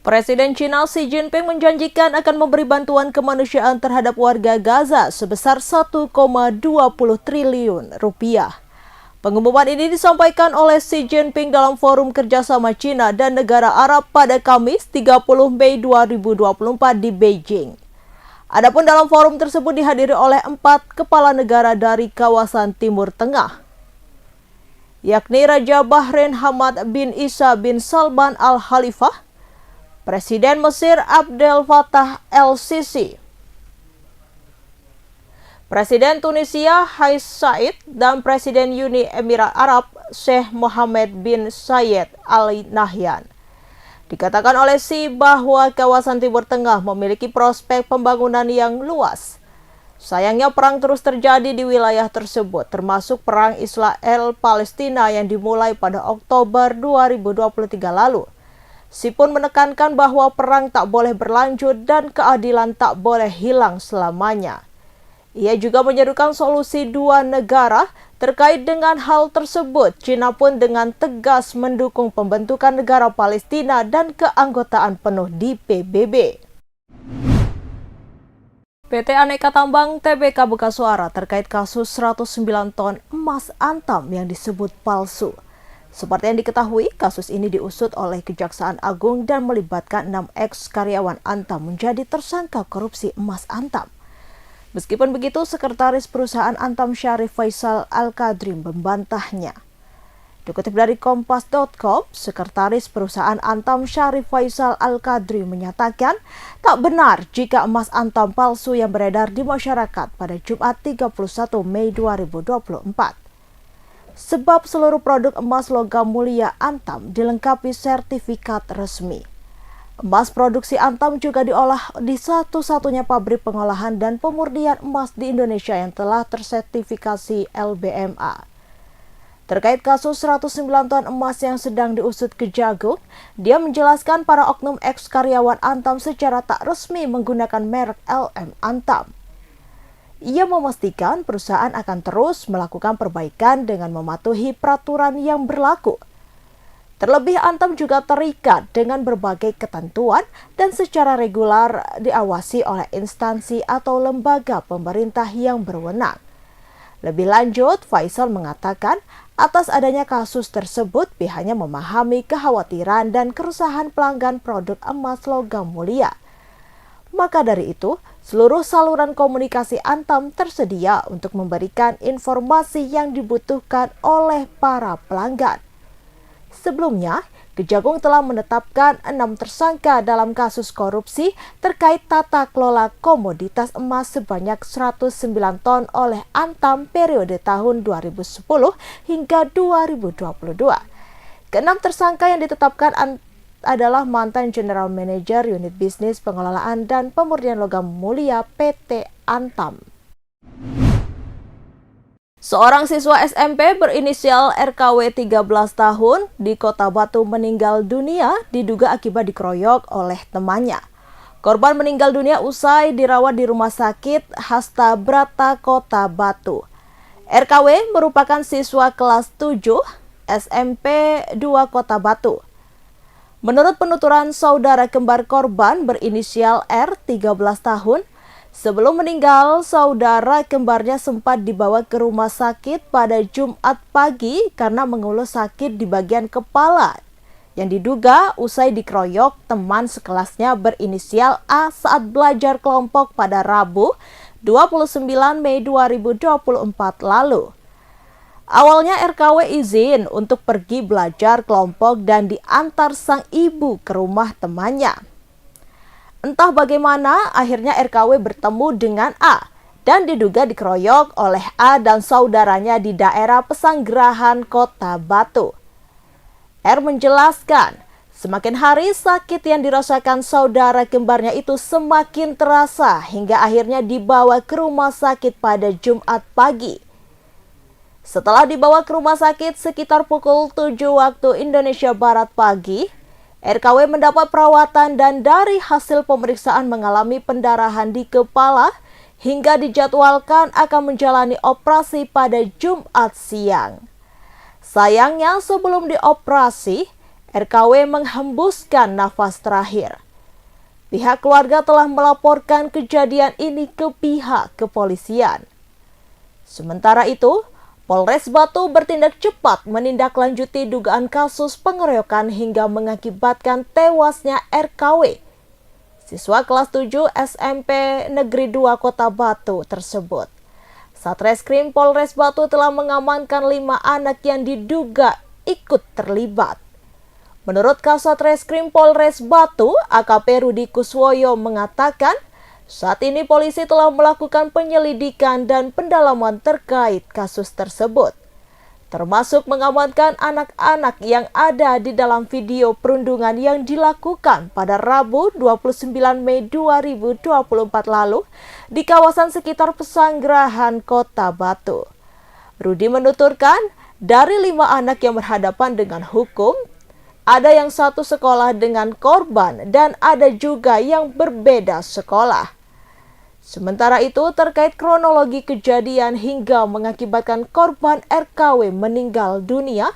Presiden China Xi Jinping menjanjikan akan memberi bantuan kemanusiaan terhadap warga Gaza sebesar 1,20 triliun rupiah. Pengumuman ini disampaikan oleh Xi Jinping dalam forum kerjasama China dan negara Arab pada Kamis 30 Mei 2024 di Beijing. Adapun dalam forum tersebut dihadiri oleh 4 kepala negara dari kawasan Timur Tengah, yakni Raja Bahrain Hamad bin Isa bin Salman Al Khalifah, Presiden Mesir Abdel Fattah el-Sisi, Presiden Tunisia Kais Saied, dan Presiden Uni Emirat Arab Sheikh Mohammed bin Zayed Al Nahyan. Dikatakan oleh Xi bahwa kawasan Timur Tengah memiliki prospek pembangunan yang luas. Sayangnya perang terus terjadi di wilayah tersebut, termasuk perang Israel-Palestina yang dimulai pada Oktober 2023 lalu. Xi pun menekankan bahwa perang tak boleh berlanjut dan keadilan tak boleh hilang selamanya. Ia juga menyerukan solusi dua negara. Terkait dengan hal tersebut, China pun dengan tegas mendukung pembentukan negara Palestina dan keanggotaan penuh di PBB. PT Aneka Tambang Tbk buka suara terkait kasus 109 ton emas Antam yang disebut palsu. Seperti yang diketahui, kasus ini diusut oleh Kejaksaan Agung dan melibatkan 6 ex-karyawan Antam menjadi tersangka korupsi emas Antam. Meskipun begitu, Sekretaris Perusahaan Antam Syarif Faisal Al-Qadri membantahnya. Dikutip dari Kompas.com, Sekretaris Perusahaan Antam Syarif Faisal Al-Qadri menyatakan tak benar jika emas Antam palsu yang beredar di masyarakat pada Jumat 31 Mei 2024. Sebab seluruh produk emas logam mulia Antam dilengkapi sertifikat resmi. Emas produksi Antam juga diolah di satu-satunya pabrik pengolahan dan pemurnian emas di Indonesia yang telah tersertifikasi LBMA. Terkait kasus 109 ton emas yang sedang diusut Kejagung, dia menjelaskan para oknum ex-karyawan Antam secara tak resmi menggunakan merek LM Antam. Ia memastikan perusahaan akan terus melakukan perbaikan dengan mematuhi peraturan yang berlaku. Terlebih, Antam juga terikat dengan berbagai ketentuan dan secara reguler diawasi oleh instansi atau lembaga pemerintah yang berwenang. Lebih lanjut, Faisal mengatakan atas adanya kasus tersebut pihaknya memahami kekhawatiran dan keresahan pelanggan produk emas logam mulia. Maka dari itu, seluruh saluran komunikasi Antam tersedia untuk memberikan informasi yang dibutuhkan oleh para pelanggan. Sebelumnya, Kejagung telah menetapkan 6 tersangka dalam kasus korupsi terkait tata kelola komoditas emas sebanyak 109 ton oleh Antam periode tahun 2010 hingga 2022. Keenam tersangka yang ditetapkan adalah mantan General Manager Unit Bisnis Pengelolaan dan Pemurnian Logam Mulia PT Antam. Seorang siswa SMP berinisial RKW 13 tahun di Kota Batu meninggal dunia diduga akibat dikeroyok oleh temannya. Korban meninggal dunia usai dirawat di Rumah Sakit Hasta Brata Kota Batu. RKW merupakan siswa kelas 7 SMP 2 Kota Batu. Menurut penuturan saudara kembar korban berinisial R 13 tahun, sebelum meninggal, saudara kembarnya sempat dibawa ke rumah sakit pada Jumat pagi karena mengeluh sakit di bagian kepala yang diduga usai dikeroyok teman sekelasnya berinisial A saat belajar kelompok pada Rabu 29 Mei 2024 lalu. Awalnya RKW izin untuk pergi belajar kelompok dan diantar sang ibu ke rumah temannya. Entah bagaimana, akhirnya RKW bertemu dengan A dan diduga dikeroyok oleh A dan saudaranya di daerah Pesanggerahan Kota Batu. R menjelaskan, semakin hari sakit yang dirasakan saudara kembarnya itu semakin terasa hingga akhirnya dibawa ke rumah sakit pada Jumat pagi. Setelah dibawa ke rumah sakit sekitar pukul 7 waktu Indonesia Barat pagi, RKW mendapat perawatan dan dari hasil pemeriksaan mengalami pendarahan di kepala hingga dijadwalkan akan menjalani operasi pada Jumat siang. Sayangnya sebelum dioperasi, RKW menghembuskan nafas terakhir. Pihak keluarga telah melaporkan kejadian ini ke pihak kepolisian. Sementara itu, Polres Batu bertindak cepat menindaklanjuti dugaan kasus pengeroyokan hingga mengakibatkan tewasnya RKW, siswa kelas 7 SMP Negeri 2 Kota Batu tersebut. Satreskrim Polres Batu telah mengamankan 5 anak yang diduga ikut terlibat. Menurut Kasatreskrim Polres Batu, AKP Rudi Kuswoyo mengatakan, saat ini polisi telah melakukan penyelidikan dan pendalaman terkait kasus tersebut, termasuk mengamankan anak-anak yang ada di dalam video perundungan yang dilakukan pada Rabu 29 Mei 2024 lalu di kawasan sekitar Pesanggerahan Kota Batu. Rudi menuturkan, dari 5 anak yang berhadapan dengan hukum, ada yang satu sekolah dengan korban dan ada juga yang berbeda sekolah. Sementara itu, terkait kronologi kejadian hingga mengakibatkan korban RKW meninggal dunia,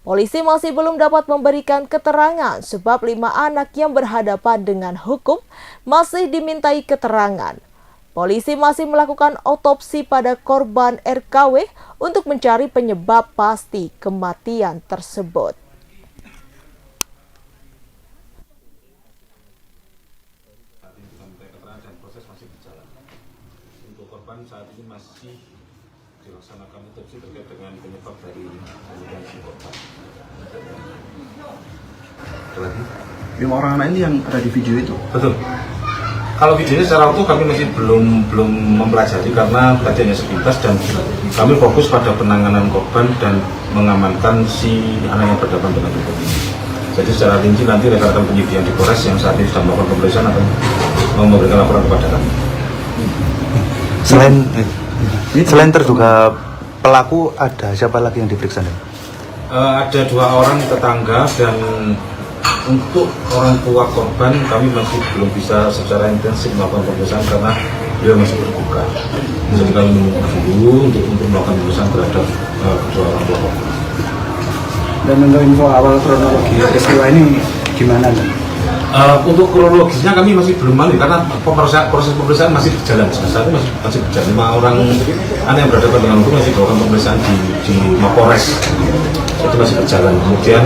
polisi masih belum dapat memberikan keterangan sebab 5 anak yang berhadapan dengan hukum masih dimintai keterangan. Polisi masih melakukan otopsi pada korban RKW untuk mencari penyebab pasti kematian tersebut. Untuk korban saat ini masih dilaksanakan otopsi terkait dengan penyebab dari kematian si korban. Lagi 5 orang anak ini yang ada di video itu? Betul. Kalau videonya secara utuh kami masih belum mempelajari karena tadi hanya sepintas dan kami fokus pada penanganan korban dan mengamankan si anak yang berhadapan dengan hukum ini. Jadi secara rinci nanti rekan-rekan penyidikan di Polres yang saat ini sedang melakukan pemeriksaan akan memberikan laporan kepada kami. Selain terduga pelaku, ada siapa lagi yang diperiksa? Ada 2 orang tetangga dan untuk orang tua korban kami masih belum bisa secara intensif melakukan pemeriksaan karena dia masih berduka. Jadi kami menunggu dulu untuk melakukan pemeriksaan terhadap kedua orang tua korban. Dan untuk info awal kronologi peristiwa ini gimana? Untuk kronologisnya kami masih belum mali karena proses pemeriksaan masih berjalan. Saat ini masih berjalan. 5 orang anak yang berhadapan dengan hukum masih melakukan pemeriksaan di Mapolres. Jadi masih berjalan. Kemudian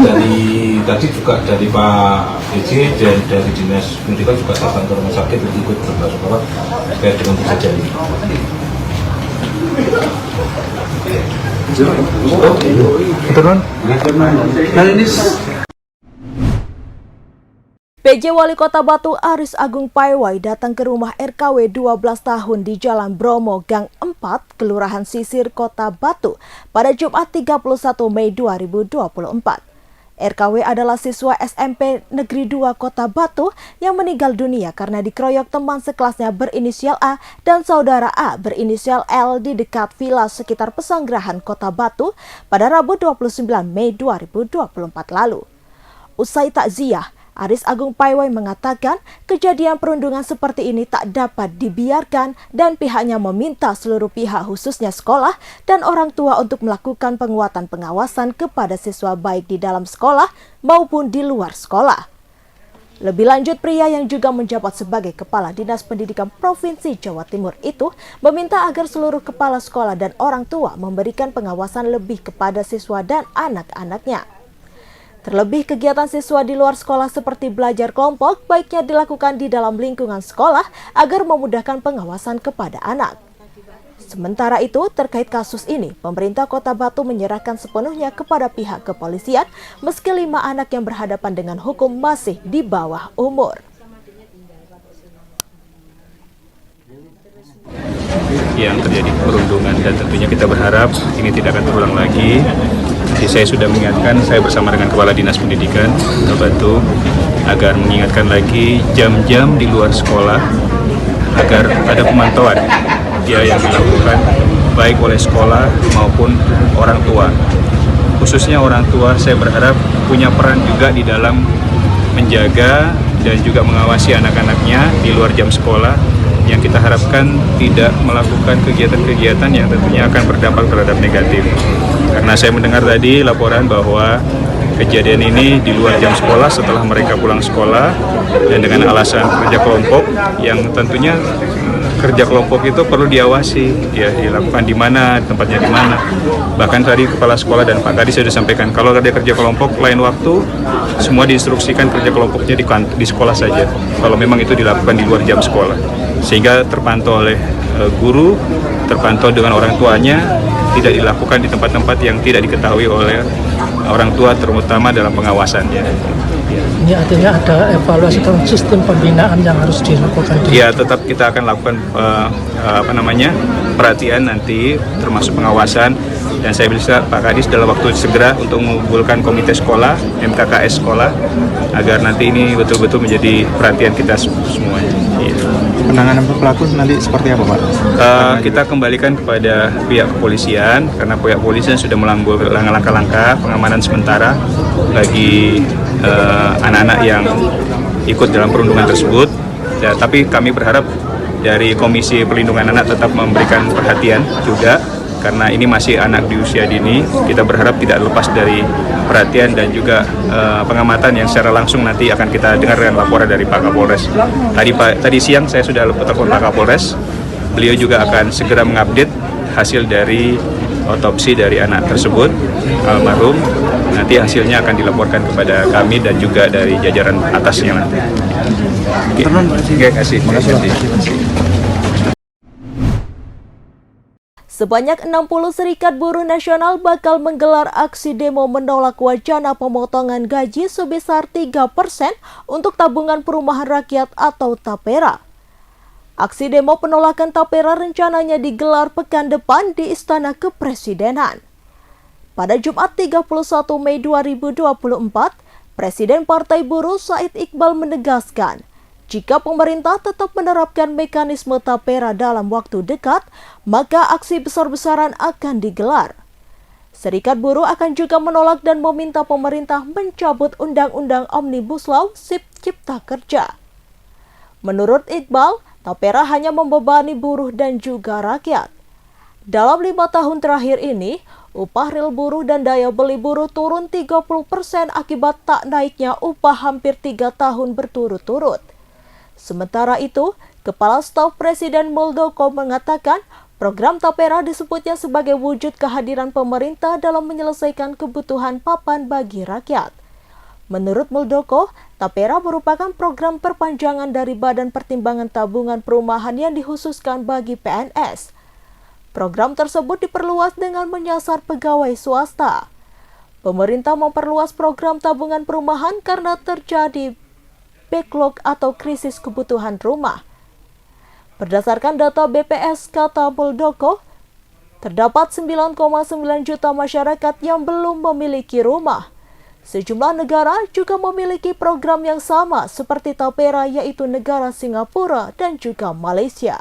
dari tadi juga dari Pak DJ dan dari Dinas Pendidikan juga datang ke rumah sakit untuk ikut berbahasa terkait dengan kejadian ini. PJ Wali Kota Batu Aris Agung Paiwai datang ke rumah RKW 12 tahun di Jalan Bromo Gang 4, Kelurahan Sisir, Kota Batu pada Jumat 31 Mei 2024. RKW adalah siswa SMP Negeri 2 Kota Batu yang meninggal dunia karena dikeroyok teman sekelasnya berinisial A dan saudara A berinisial L di dekat villa sekitar Pesanggerahan Kota Batu pada Rabu 29 Mei 2024 lalu. Usai takziah, Aris Agung Paiwai mengatakan kejadian perundungan seperti ini tak dapat dibiarkan dan pihaknya meminta seluruh pihak khususnya sekolah dan orang tua untuk melakukan penguatan pengawasan kepada siswa baik di dalam sekolah maupun di luar sekolah. Lebih lanjut, pria yang juga menjabat sebagai Kepala Dinas Pendidikan Provinsi Jawa Timur itu meminta agar seluruh kepala sekolah dan orang tua memberikan pengawasan lebih kepada siswa dan anak-anaknya. Terlebih kegiatan siswa di luar sekolah seperti belajar kelompok baiknya dilakukan di dalam lingkungan sekolah agar memudahkan pengawasan kepada anak. Sementara itu, terkait kasus ini, pemerintah Kota Batu menyerahkan sepenuhnya kepada pihak kepolisian meski 5 anak yang berhadapan dengan hukum masih di bawah umur. Yang terjadi perundungan dan tentunya kita berharap ini tidak akan terulang lagi. Jadi saya sudah mengingatkan, saya bersama dengan Kepala Dinas Pendidikan Kota Batu agar mengingatkan lagi jam-jam di luar sekolah agar ada pemantauan yang dilakukan baik oleh sekolah maupun orang tua. Khususnya orang tua saya berharap punya peran juga di dalam menjaga dan juga mengawasi anak-anaknya di luar jam sekolah, yang kita harapkan tidak melakukan kegiatan-kegiatan yang tentunya akan berdampak terhadap negatif. Karena saya mendengar tadi laporan bahwa kejadian ini di luar jam sekolah setelah mereka pulang sekolah dan dengan alasan kerja kelompok yang tentunya kerja kelompok itu perlu diawasi, ya dilakukan di mana, tempatnya di mana. Bahkan tadi kepala sekolah dan Pak Kadis sudah sampaikan kalau ada kerja kelompok lain waktu semua diinstruksikan kerja kelompoknya di sekolah saja. Kalau memang itu dilakukan di luar jam sekolah, sehingga terpantau oleh guru, terpantau dengan orang tuanya, tidak dilakukan di tempat-tempat yang tidak diketahui oleh orang tua, terutama dalam pengawasannya. Ini artinya ada evaluasi dalam sistem pembinaan yang harus dilakukan. Ya, tetap kita akan lakukan perhatian nanti, termasuk pengawasan. Dan saya bisa Pak Kadis dalam waktu segera untuk mengumpulkan komite sekolah, MKKS sekolah, agar nanti ini betul-betul menjadi perhatian kita semuanya. Penanganan pelaku nanti seperti apa, Pak? Kita kembalikan kepada pihak kepolisian, karena pihak kepolisian sudah mengambil langkah-langkah pengamanan sementara bagi anak-anak yang ikut dalam perundungan tersebut. Ya, tapi kami berharap dari Komisi Perlindungan Anak tetap memberikan perhatian juga, karena ini masih anak di usia dini. Kita berharap tidak lepas dari perhatian dan juga pengamatan yang secara langsung nanti akan kita dengarkan laporan dari Pak Kapolres. Tadi siang saya sudah telepon Pak Kapolres. Beliau juga akan segera mengupdate hasil dari otopsi dari anak tersebut, almarhum. Nanti hasilnya akan dilaporkan kepada kami dan juga dari jajaran atasnya nanti. Terima kasih. Sebanyak 60 serikat buruh nasional bakal menggelar aksi demo menolak wacana pemotongan gaji sebesar 3% untuk tabungan perumahan rakyat atau TAPERA. Aksi demo penolakan TAPERA rencananya digelar pekan depan di Istana Kepresidenan. Pada Jumat 31 Mei 2024, Presiden Partai Buruh Said Iqbal menegaskan, jika pemerintah tetap menerapkan mekanisme TAPERA dalam waktu dekat, maka aksi besar-besaran akan digelar. Serikat buruh akan juga menolak dan meminta pemerintah mencabut Undang-Undang Omnibus Law Cipta Kerja. Menurut Iqbal, TAPERA hanya membebani buruh dan juga rakyat. Dalam 5 tahun terakhir ini, upah real buruh dan daya beli buruh turun 30% akibat tak naiknya upah hampir 3 tahun berturut-turut. Sementara itu, Kepala Staf Presiden Muldoko mengatakan program TAPERA disebutnya sebagai wujud kehadiran pemerintah dalam menyelesaikan kebutuhan papan bagi rakyat. Menurut Muldoko, TAPERA merupakan program perpanjangan dari Badan Pertimbangan Tabungan Perumahan yang dikhususkan bagi PNS. Program tersebut diperluas dengan menyasar pegawai swasta. Pemerintah memperluas program tabungan perumahan karena terjadi backlog atau krisis kebutuhan rumah. Berdasarkan data BPS, kata Muldoko, terdapat 9,9 juta masyarakat yang belum memiliki rumah. Sejumlah negara juga memiliki program yang sama seperti TAPERA, yaitu negara Singapura dan juga Malaysia.